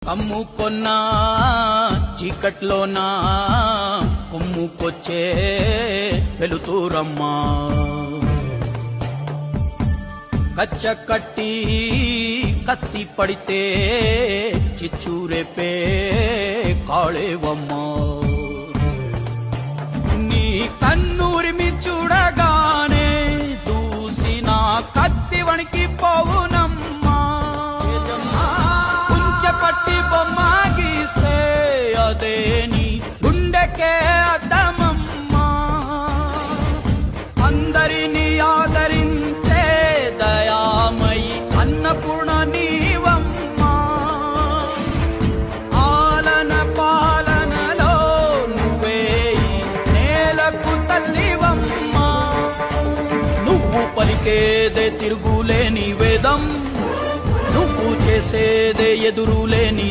కమ్ముకొన్నా చీకట్లోనా కొమ్ముకొచ్చే వెలుతురమ్మా కచ్చ కట్టి కత్తి పడితే చిచ్చూరేపే కాళేవమ్మా నీ కన్నూరిమి చూడగానే దూసిన కత్తి వణికి పోవునమ్మా కుంచెపట్టి బొమ్మ గీస్తే అదే నీ గుండెకే అద్దమమ్మా అందరినీ ఆదరించే దయామయి అన్నపూర్ణ నీవమ్మా ఆలన పాలనలో నువ్వే నేలకు తల్లివమ్మా నువ్వు పలికేదే తిరుగులేని వేదం నువ్వు చేసేదే ఎదురులేని